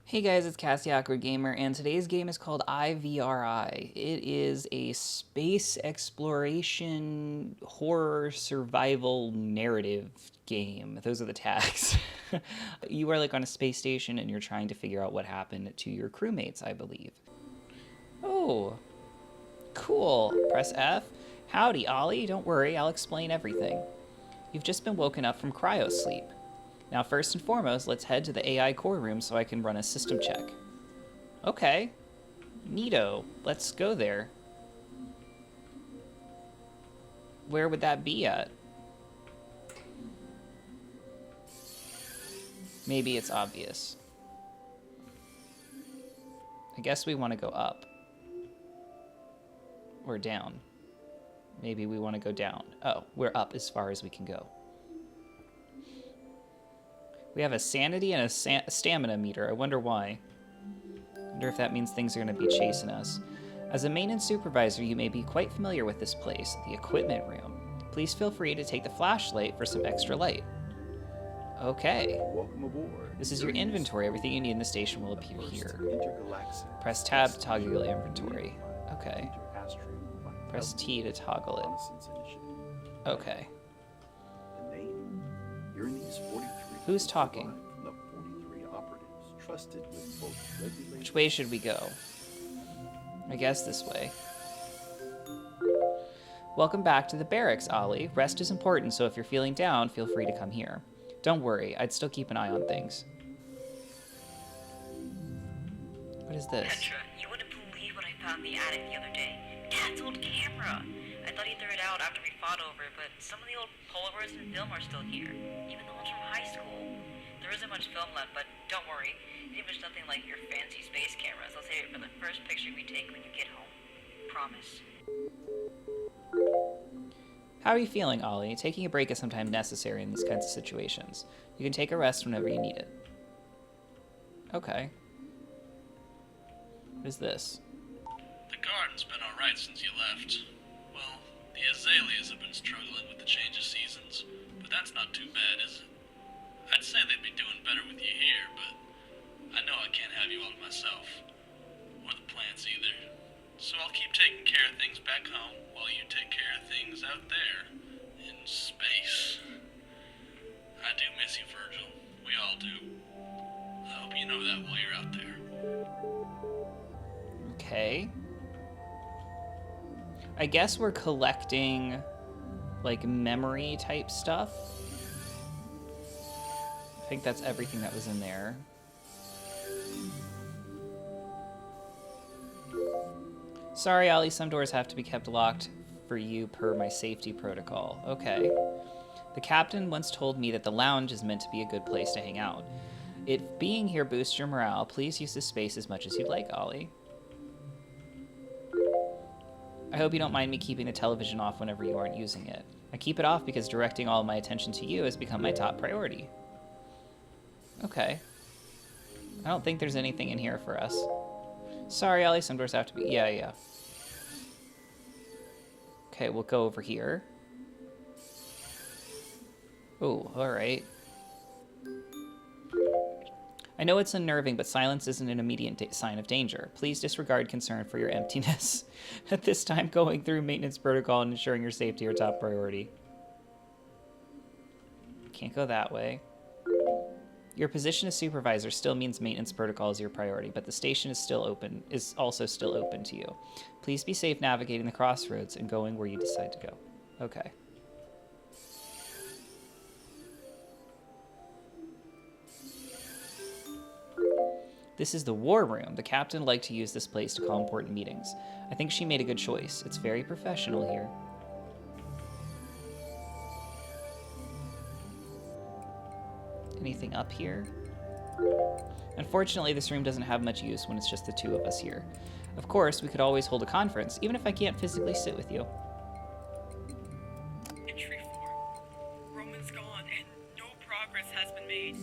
Hey guys, it's Cassie Awkward Gamer, and today's game is called IVRI. It is a space exploration horror survival narrative game. Those are the tags. You are like on a space station and you're trying to figure out what happened to your crewmates, I believe. Oh, cool. Press F. Howdy, Ollie. Don't worry, I'll explain everything. You've just been woken up from cryo sleep. Now, first and foremost, let's head to the AI core room so I can run a system check. Okay. Neato. Let's go there. Where would that be at? Maybe it's obvious. I guess we want to go up. Or down. Maybe we want to go down. Oh, we're up as far as we can go. We have a sanity and a stamina meter. I wonder why. I wonder if that means things are going to be chasing us. As a maintenance supervisor, you may be quite familiar with this place, the equipment room. Please feel free to take the flashlight for some extra light. Okay. Welcome aboard. This is your inventory. Everything you need in the station will appear here. Press tab to toggle your inventory. Okay. Press T to toggle it. Okay. Who's talking? Which way should we go? I guess this way. Welcome back to the barracks, Ollie. Rest is important, so if you're feeling down, feel free to come here. Don't worry, I'd still keep an eye on things. What is this? Petra, you wouldn't believe what I found in the attic the other day. Dad's old camera. I thought he threw it out after we fought over it, but some of the old Polaroids and film are still here. Even the ones from high school. There isn't much film left, but don't worry. The image nothing like your fancy space cameras. I'll save it for the first picture we take when you get home. Promise. How are you feeling, Ollie? Taking a break is sometimes necessary in these kinds of situations. You can take a rest whenever you need it. Okay. What is this? The garden's been alright since you left. Well, the azaleas have been struggling with the change of seasons, but that's not too bad, is it? I'd say they'd be doing better with you here, but I know I can't have you all to myself. Or the plants either. So I'll keep taking care of things back home while you take care of things out there in space. I do miss you, Virgil. We all do. I hope you know that while you're out there. Okay. I guess we're collecting, like, memory type stuff. I think that's everything that was in there. Sorry, Ollie, some doors have to be kept locked for you per my safety protocol. Okay. The captain once told me that the lounge is meant to be a good place to hang out. If being here boosts your morale, please use this space as much as you'd like, Ollie. I hope you don't mind me keeping the television off whenever you aren't using it. I keep it off because directing all of my attention to you has become my top priority. Okay. I don't think there's anything in here for us. Sorry, Ollie, some doors have to be... Yeah. Okay, we'll go over here. Oh, alright. I know it's unnerving, but silence isn't an immediate sign of danger. Please disregard concern for your emptiness. At this time, going through maintenance protocol and ensuring your safety are top priority. Can't go that way. Your position as supervisor still means maintenance protocol is your priority, but the station is also still open to you. Please be safe navigating the crossroads and going where you decide to go. Okay. This is the war room. The captain liked to use this place to call important meetings. I think she made a good choice. It's very professional here. Anything up here? Unfortunately, this room doesn't have much use when it's just the two of us here. Of course, we could always hold a conference, even if I can't physically sit with you. Entry 4. Roman's gone, and no progress has been made.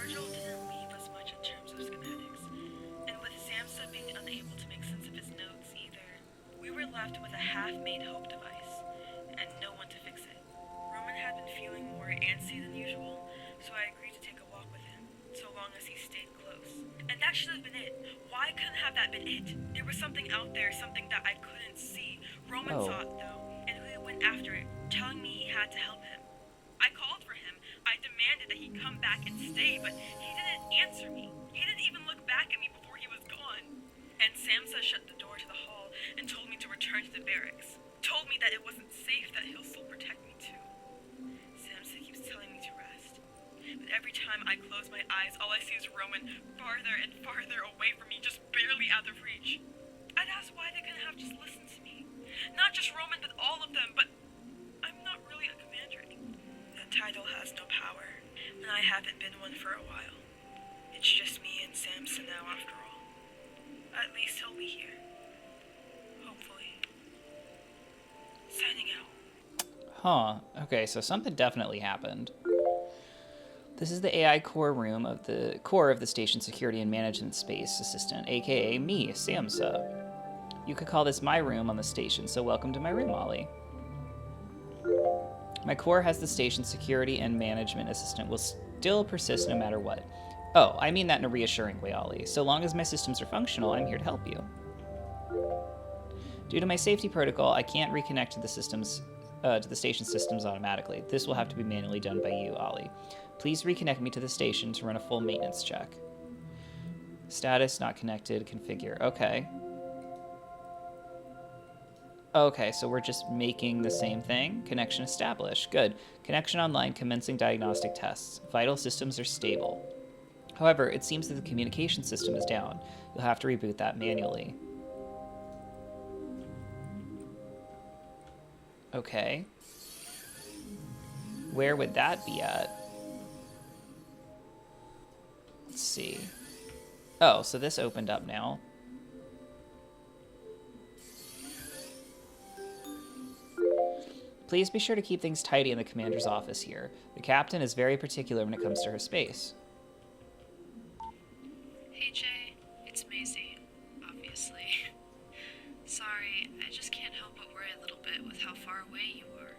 Virgil didn't leave us much in terms of schematics, and with Samsa being unable to make sense of his notes either, we were left with a half-made hope device, and no one to fix it. Roman had been feeling more antsy than usual, so I agreed to take a walk with him, so long as he stayed close. And That should have been it. Why couldn't have that been it? There was something out there, something that I couldn't see. Roman saw it, though, and he went after it, telling me he had to help him. I called for him. I demanded that he come back and stay, but he didn't answer me. He didn't even look back at me before he was gone. And Samsa shut the door to the hall and told me to return to the barracks. Told me that it wasn't safe, that he'll still protect me too. Samsa keeps telling me to rest. But every time I close my eyes, all I see is Roman farther and farther away from me, just barely out of reach. I'd ask why they couldn't have just listened to me. Not just Roman, but all of them, but I'm not really a commander anymore. That title has no power, and I haven't been one for a while. It's just me and Samson now, after all. At least he'll be here. Hopefully. Signing out. Huh. Okay, so something definitely happened. This is the AI core room of the core of the station security and management space assistant, aka me, Samsa. You could call this my room on the station, so welcome to my room, Ollie. My core has the station security and management assistant will still persist no matter what. Oh, I mean that in a reassuring way, Ollie. So long as my systems are functional, I'm here to help you. Due to my safety protocol, I can't reconnect to the systems, to the station systems automatically. This will have to be manually done by you, Ollie. Please reconnect me to the station to run a full maintenance check. Status not connected, configure. Okay. Okay, so we're just making the same thing. Connection established. Good. Connection online, commencing diagnostic tests. Vital systems are stable. However, it seems that the communication system is down. You'll have to reboot that manually. Okay. Where would that be at? Let's see. Oh, so this opened up now. Please be sure to keep things tidy in the commander's office here. The captain is very particular when it comes to her space. Hey Jay, it's Maisie, obviously. Sorry, I just can't help but worry a little bit with how far away you are.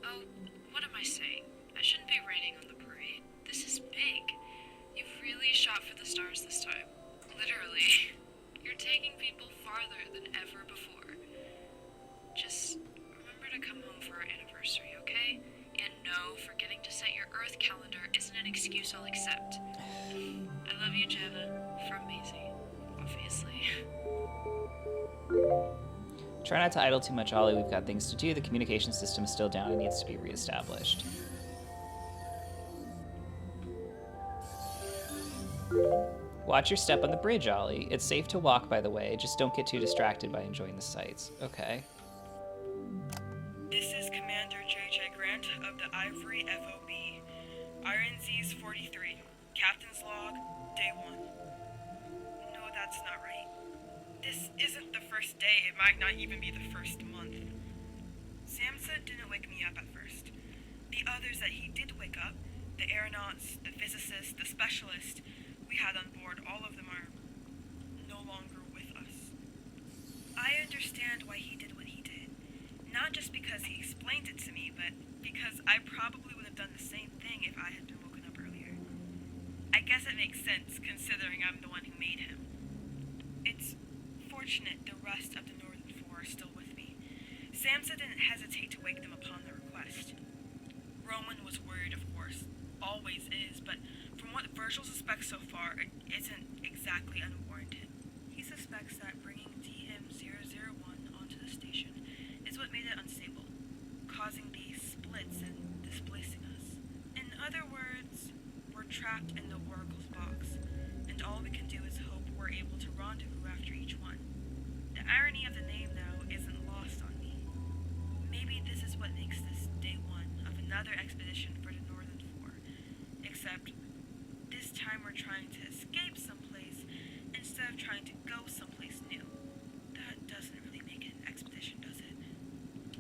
Oh, what am I saying? I shouldn't be raining on the parade. This is big. You've really shot for the stars this time. Literally. You're taking people farther than ever before. Just remember to come home for our anniversary, okay? And no, forgetting to set your Earth calendar isn't an excuse I'll accept. I love you, Jenna. From Maisie, obviously. Try not to idle too much, Ollie. We've got things to do. The communication system is still down and needs to be reestablished. Watch your step on the bridge, Ollie. It's safe to walk, by the way. Just don't get too distracted by enjoying the sights. Okay. This is Commander J.J. Grant of the IVRI FOB. RNZ's 43. Captain's log, day 1. No, that's not right. This isn't the first day. It might not even be the first month. Samsa didn't wake me up at first. The others that he did wake up, the aeronauts, the physicists, the specialists we had on board, all of them are no longer with us. I understand why he did what he did. Not just because he explained it to me, but because I probably would have done the same thing if I had been woken up earlier. I guess it makes sense, considering I'm the one who made him. It's fortunate the rest of the Northern Four are still with me. Samsa didn't hesitate to wake them upon the request. Roman was worried, of course. Always is, but from what Virgil suspects so far, it isn't exactly unwarranted. He suspects that bringing DM-001 onto the station is what made it unstable, causing these splits and displacing us. In other words, we're trapped in the Oracle's box, and all we can do is hope we're able to rendezvous after each one. The irony of the name, though, isn't lost on me. Maybe this is what makes this day 1 of another expedition for the Northern Four, except this time we're trying to escape someplace instead of trying to go someplace new. That doesn't really make it an expedition, does it?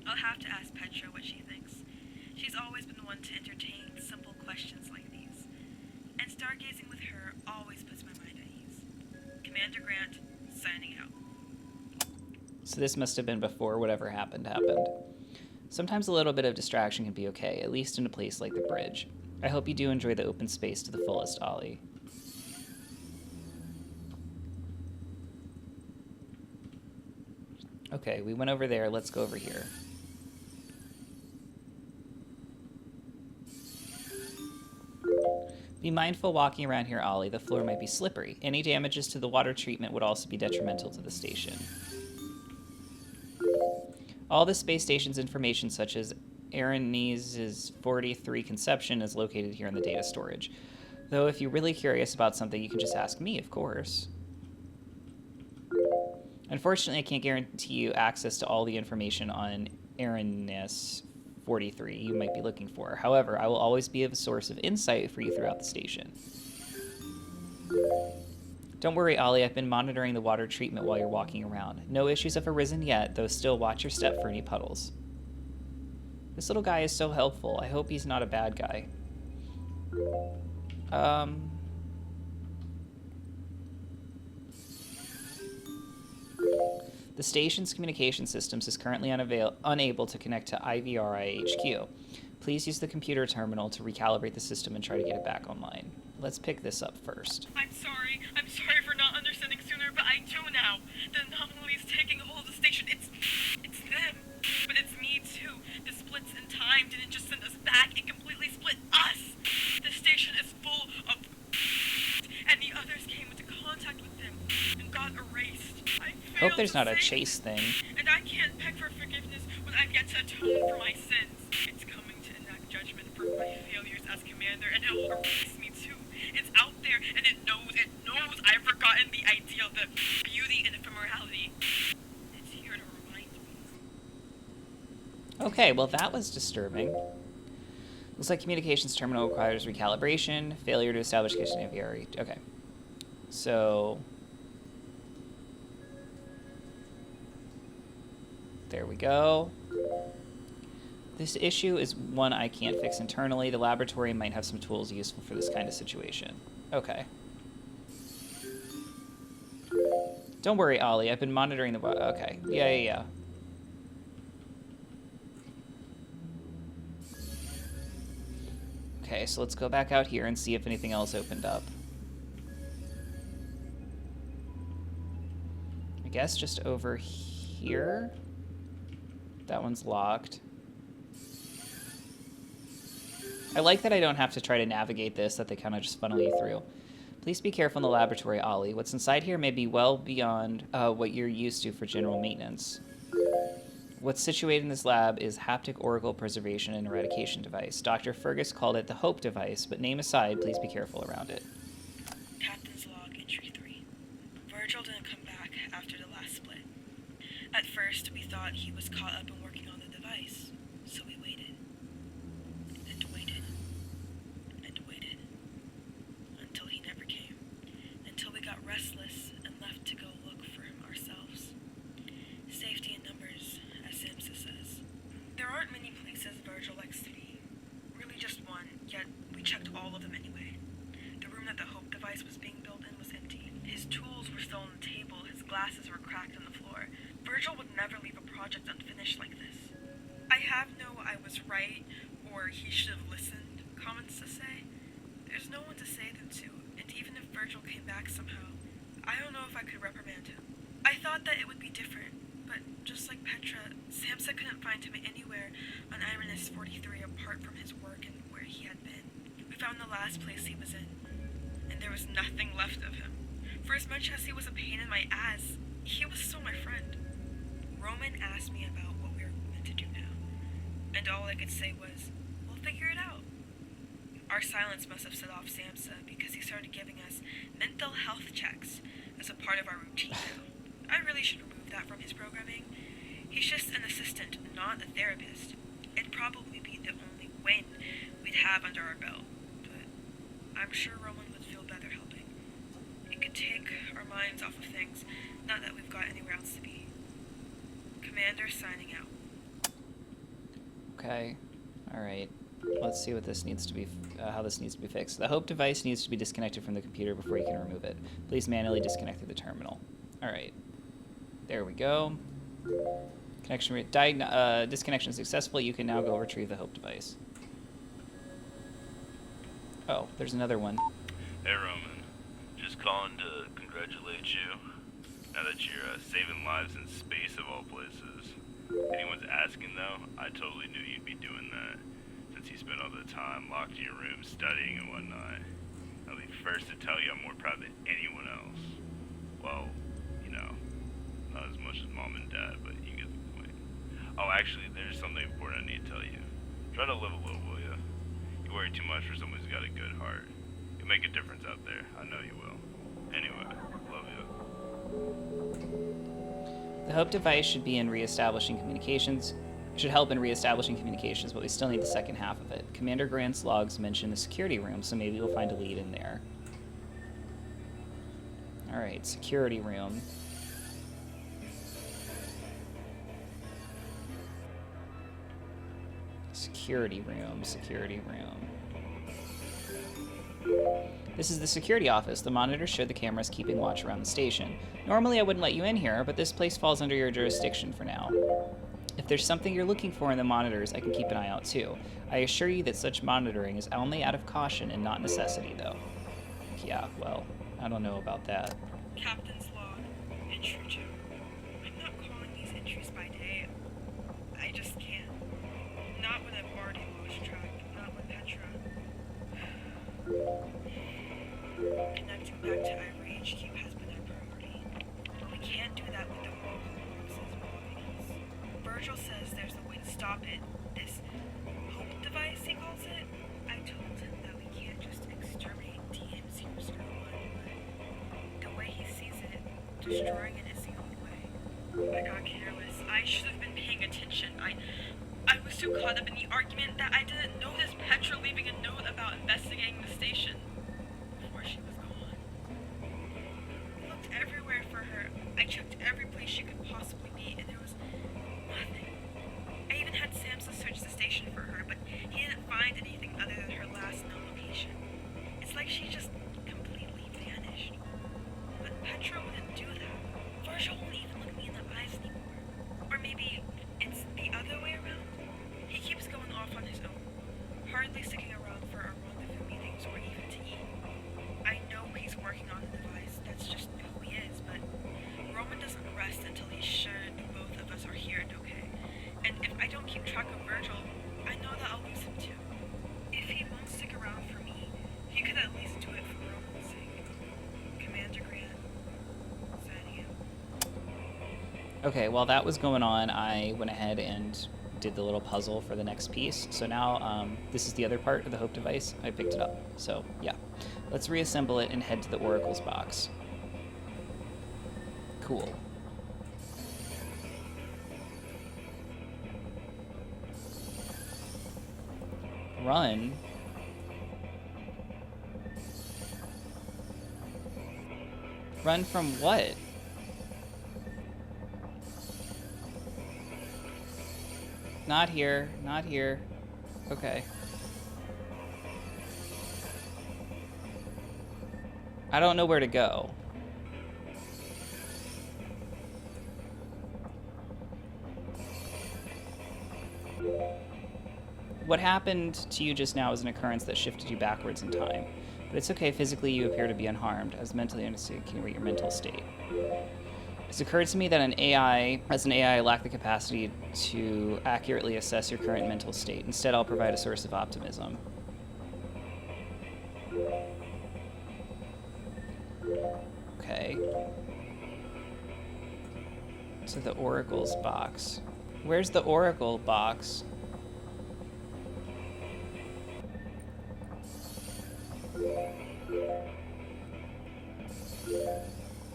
I'll have to ask Petra what she thinks. She's always been one to entertain simple questions like these. And stargazing with her always puts my mind at ease. Commander Grant, signing out. So this must have been before whatever happened. Sometimes a little bit of distraction can be okay, at least in a place like the bridge. I hope you do enjoy the open space to the fullest, Ollie. Okay, we went over there. Let's go over here. Be mindful walking around here, Ollie. The floor might be slippery. Any damages to the water treatment would also be detrimental to the station. All the space station's information, such as Aaron's 43 conception, is located here in the data storage. Though if you're really curious about something, you can just ask me, of course. Unfortunately, I can't guarantee you access to all the information on Aaron's 43 you might be looking for. However, I will always be a source of insight for you throughout the station. Don't worry, Ollie, I've been monitoring the water treatment while you're walking around. No issues have arisen yet, though still watch your step for any puddles. This little guy is so helpful. I hope he's not a bad guy. The station's communication systems is currently unable to connect to IVRI HQ. Please use the computer terminal to recalibrate the system and try to get it back online. Let's pick this up first. I'm sorry for not understanding sooner, but I do now. The anomaly is taking hold of the station. It's them, but it's me too. The splits in time didn't just send us back, it completely split us. The station is full of and the others came into contact with them and got erased. I Hope there's not a chase thing. And I can't beg for forgiveness when I've yet to atone for my sins. It's coming to enact judgment for my failures as commander, and it'll erase me too. It's out there, and it knows I've forgotten the ideal, the beauty and ephemerality. It's here to remind me. Okay, well that was disturbing. Looks like communications terminal requires recalibration. Failure to establish connection to IVRI. Okay. So... there we go. This issue is one I can't fix internally. The laboratory might have some tools useful for this kind of situation. Okay. Don't worry, Ollie. I've been monitoring the... okay. Yeah. Okay, so let's go back out here and see if anything else opened up. I guess just over here? That one's locked. I like that I don't have to try to navigate this, that they kind of just funnel you through. Please be careful in the laboratory, Ollie. What's inside here may be well beyond what you're used to for general maintenance. What's situated in this lab is haptic oracle preservation and eradication device. Dr. Fergus called it the Hope device, but name aside, please be careful around it. Captain's log, entry 3. Virgil didn't come back after the last split. At first, we thought he was caught up in working on the device, so we waited. And waited. And waited. Until he never came. Until we got restless and left to go look for him ourselves. Safety in numbers, as Samsa says. There aren't many places Virgil likes to be. Really just one, yet we checked all of them anyway. The room that the Hope device was being built in was empty. His tools were still on the table, his glasses were cracked on the floor. Virgil would never leave a project unfinished like this. I have no I was right, or he should have listened comments to say. There's no one to say them to, and even if Virgil came back somehow, I don't know if I could reprimand him. I thought that it would be different, but just like Petra, Samsa couldn't find him anywhere on Irenis 43 apart from his work and where he had been. We found the last place he was in, and there was nothing left of him. For as much as he was a pain in my ass, he was still my friend. Roman asked me about what we were going to do now, and all I could say was, we'll figure it out. Our silence must have set off Samsa because he started giving us mental health checks as a part of our routine now. I really should remove that from his programming. He's just an assistant, not a therapist. It'd probably be the only win we'd have under our belt, but I'm sure Roman would feel better helping. It could take our minds off of things, not that we've got anywhere else to be. Commander signing out. Okay. Alright. Let's see what this needs to be, how this needs to be fixed. The Hope device needs to be disconnected from the computer before you can remove it. Please manually disconnect through the terminal. Alright. There we go. Disconnection successful. You can now go retrieve the Hope device. Oh, there's another one. Hey Roman, just calling to congratulate you. Now that you're saving lives in space of all places. If anyone's asking though, I totally knew you'd be doing that, since you spent all the time locked in your room studying and whatnot. I'll be first to tell you I'm more proud than anyone else. Well, you know, not as much as mom and dad, but you get the point. Oh, actually, there's something important I need to tell you. Try to live a little, will ya? You worry too much for someone who's got a good heart. You'll make a difference out there. I know you will. Anyway, love you. The Hope device should be in reestablishing communications. Should help in reestablishing communications, but we still need the second half of it. Commander Grant's logs mention the security room, so maybe we'll find a lead in there. Alright, security room. Security room, security room. This is the security office. The monitors show the cameras keeping watch around the station. Normally I wouldn't let you in here, but this place falls under your jurisdiction for now. If there's something you're looking for in the monitors, I can keep an eye out too. I assure you that such monitoring is only out of caution and not necessity, though. Yeah, well, I don't know about that. Captain's log, entry 2. I'm not calling these entries by day. I just can't. Not when I've already lost track. Not with Petra. Connecting back to IVRI HQ has been a priority. But we can't do that with the Oracle boxes blocking us. Virgil says there's a way to stop it. This Hope device, he calls it. I told him that we can't just exterminate DM001, but the way he sees it, destroying it is the only way. I got careless. I should have been paying attention. I was so caught up in the argument that I didn't notice Petra leaving a note about investigating the station before she was gone. I looked everywhere for her. I checked every place she could possibly be, and there was nothing. I even had Samsa search the station for her, but he didn't find anything other than her last known location. It's like she just completely vanished. But Petra wouldn't do that. Virgil won't even look me in the eyes anymore. Or maybe it's the other way around. He keeps going off on his own, hardly sticking around for our rendezvous meetings or even to eat. I know he's working on a device, that's just who he is, but Roman doesn't rest until he's sure that both of us are here and okay. And if I don't keep track of Virgil, I know that I'll lose him too. If he won't stick around for me, he could at least do it for Roman's sake. Commander Grant, Zanium. Okay, while that was going on, I went ahead and did the little puzzle for the next piece. So now this is the other part of the Hope device. I picked it up. So yeah, let's reassemble it and head to the Oracle's box. Cool. Run. Run from what? Not here, not here. Okay. I don't know where to go. What happened to you just now is an occurrence that shifted you backwards in time. But it's okay, physically you appear to be unharmed, as mentally understanding your mental state. It's occurred to me that an AI lack the capacity to accurately assess your current mental state. Instead, I'll provide a source of optimism. Okay. To the Oracle's box. Where's the Oracle box?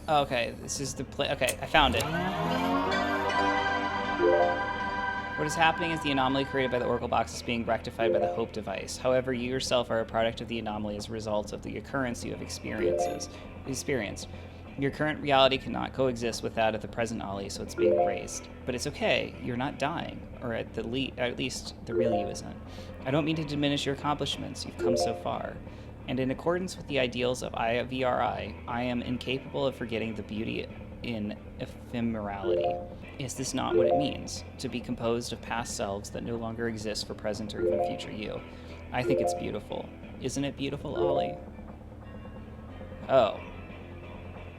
Okay, this is the okay, I found it. What is happening is the anomaly created by the Oracle box is being rectified by the Hope device. However, you yourself are a product of the anomaly as a result of the occurrence you have experienced. Your current reality cannot coexist with that of the present Ollie, so it's being erased. But it's okay, you're not dying, or at least the real you isn't. I don't mean to diminish your accomplishments, you've come so far. And in accordance with the ideals of IVRI, I am incapable of forgetting the beauty in ephemerality. Is this not what it means? To be composed of past selves that no longer exist for present or even future you. I think it's beautiful. Isn't it beautiful, Ollie? Oh.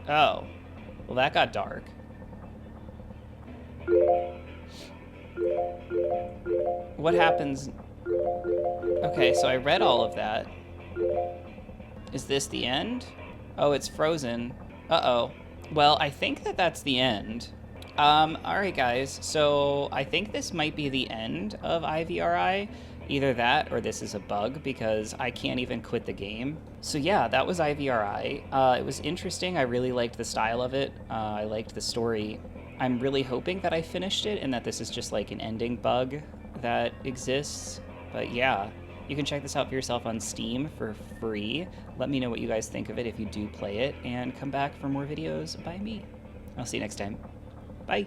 Oh. Well, that got dark. What happens? Okay, so I read all of that. Is this the end? Oh, it's frozen. Uh-oh. Well, I think that that's the end. Alright guys, so I think this might be the end of IVRI. Either that or this is a bug because I can't even quit the game. So yeah, that was IVRI. It was interesting. I really liked the style of it. I liked the story. I'm really hoping that I finished it and that this is just like an ending bug that exists. But yeah, you can check this out for yourself on Steam for free. Let me know what you guys think of it if you do play it, and come back for more videos by me. I'll see you next time. Bye.